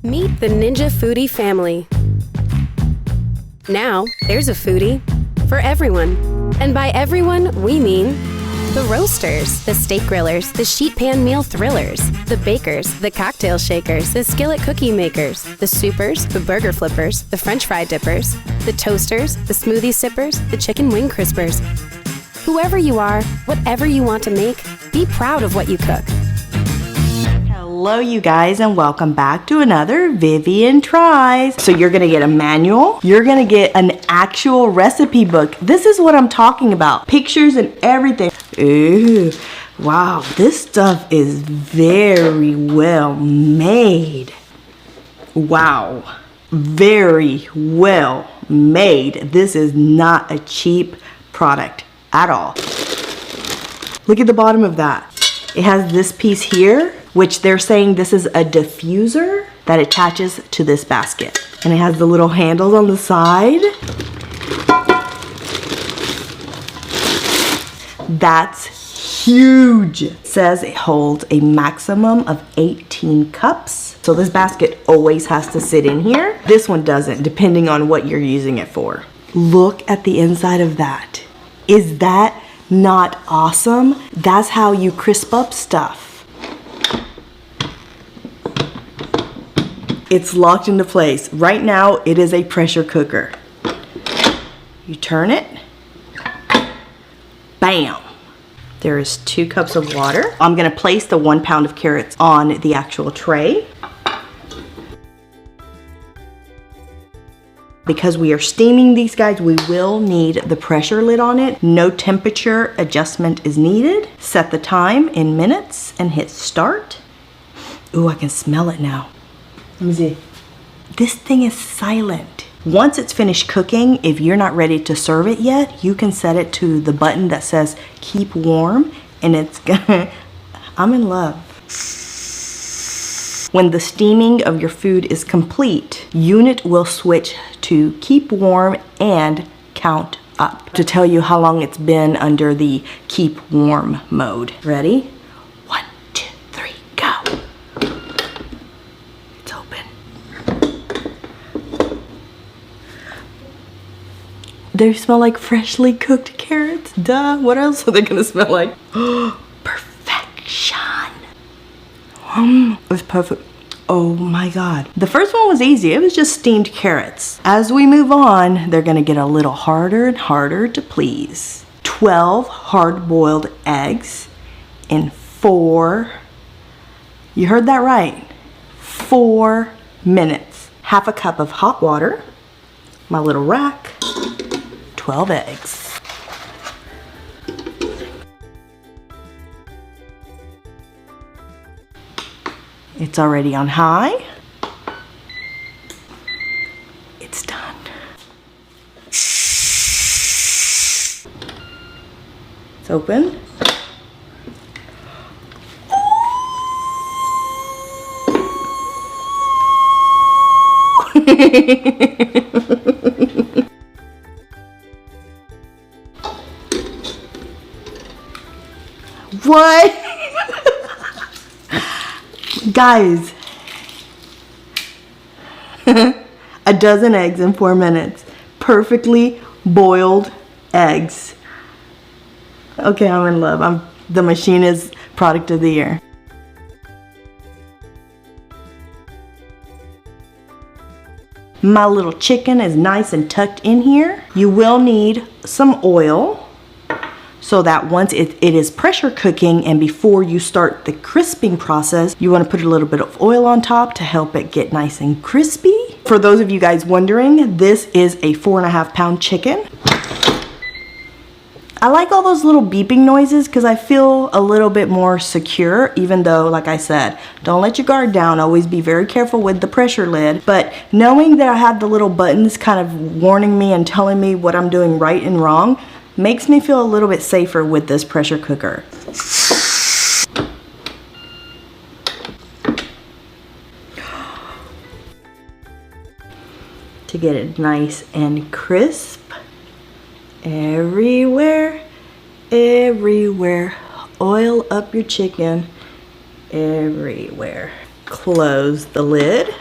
Meet the Ninja Foodie family. Now, there's a foodie for everyone. And by everyone, we mean the roasters, the steak grillers, the sheet pan meal thrillers, the bakers, the cocktail shakers, the skillet cookie makers, the soupers, the burger flippers, the french fry dippers, the toasters, the smoothie sippers, the chicken wing crispers. Whoever you are, whatever you want to make, be proud of what you cook. Hello you guys, and welcome back to another Vivian Tries. So you're gonna get a manual, you're gonna get an actual recipe book. This is what I'm talking about. Pictures and everything. Ooh, wow, this stuff is very well made. Wow, very well made. This is not a cheap product at all. Look at the bottom of that. It has this piece here, which they're saying this is a diffuser that attaches to this basket. And it has the little handles on the side. That's huge. It says it holds a maximum of 18 cups. So this basket always has to sit in here. This one doesn't, depending on what you're using it for. Look at the inside of that. Is that not awesome? That's how you crisp up stuff. It's locked into place. Right now, it is a pressure cooker. You turn it. Bam! There is 2 cups of water. I'm gonna place the 1 pound of carrots on the actual tray. Because we are steaming these guys, we will need the pressure lid on it. No temperature adjustment is needed. Set the time in minutes and hit start. Ooh, I can smell it now. Let me see. This thing is silent. Once it's finished cooking, if you're not ready to serve it yet, you can set it to the button that says keep warm, and it's gonna, I'm in love. When the steaming of your food is complete, unit will switch to keep warm and count up to tell you how long it's been under the keep warm mode. Ready? 1, 2, 3, go. It's open. They smell like freshly cooked carrots. Duh, what else are they gonna smell like? Perfection. It's perfect. Oh my God. The first one was easy. It was just steamed carrots. As we move on, they're gonna get a little harder and harder to please. 12 hard-boiled eggs in 4, you heard that right, 4 minutes. Half a cup of hot water, my little rack, 12 eggs. It's already on high. It's done. It's open. What? Guys, a dozen eggs in 4 minutes. Perfectly boiled eggs. Okay, I'm in love. The machine is product of the year. My little chicken is nice and tucked in here. You will need some oil, so that once it is pressure cooking and before you start the crisping process, you want to put a little bit of oil on top to help it get nice and crispy. For those of you guys wondering, this is a 4.5 pound chicken. I like all those little beeping noises because I feel a little bit more secure, even though, like I said, don't let your guard down. Always be very careful with the pressure lid. But knowing that I have the little buttons kind of warning me and telling me what I'm doing right and wrong makes me feel a little bit safer with this pressure cooker. To get it nice and crisp, everywhere, everywhere. Oil up your chicken everywhere. Close the lid.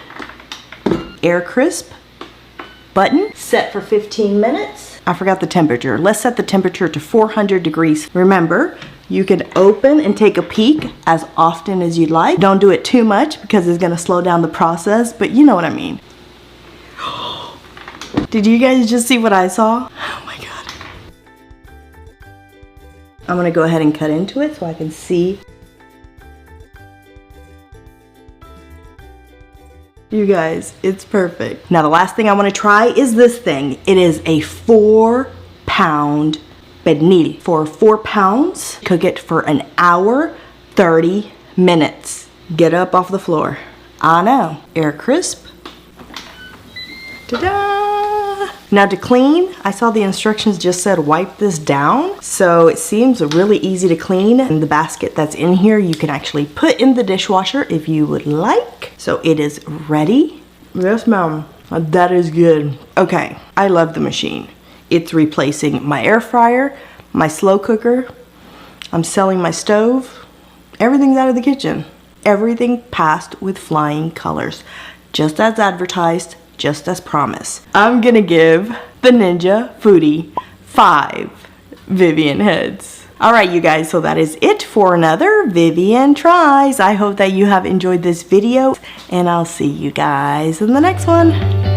air crisp button, set for 15 minutes. I forgot the temperature. Let's set the temperature to 400 degrees. Remember, you can open and take a peek as often as you'd like. Don't do it too much because it's gonna slow down the process, but you know what I mean. Did you guys just see what I saw? Oh my God. I'm gonna go ahead and cut into it so I can see. You guys, it's perfect. Now the last thing I wanna try is this thing. It is a 4-pound pernil. For 4 pounds, cook it for an hour, 30 minutes. Get up off the floor. I know, air crisp. Ta-da! Now to clean, I saw the instructions just said wipe this down. So it seems really easy to clean. And the basket that's in here, you can actually put in the dishwasher if you would like. So it is ready. Yes, ma'am. That is good. Okay, I love the machine. It's replacing my air fryer, my slow cooker. I'm selling my stove. Everything's out of the kitchen. Everything passed with flying colors. Just as advertised, just as promised. I'm gonna give the Ninja FOODI 5 Vivian heads. All right, you guys, so that is it for another Vivian Tries. I hope that you have enjoyed this video, and I'll see you guys in the next one.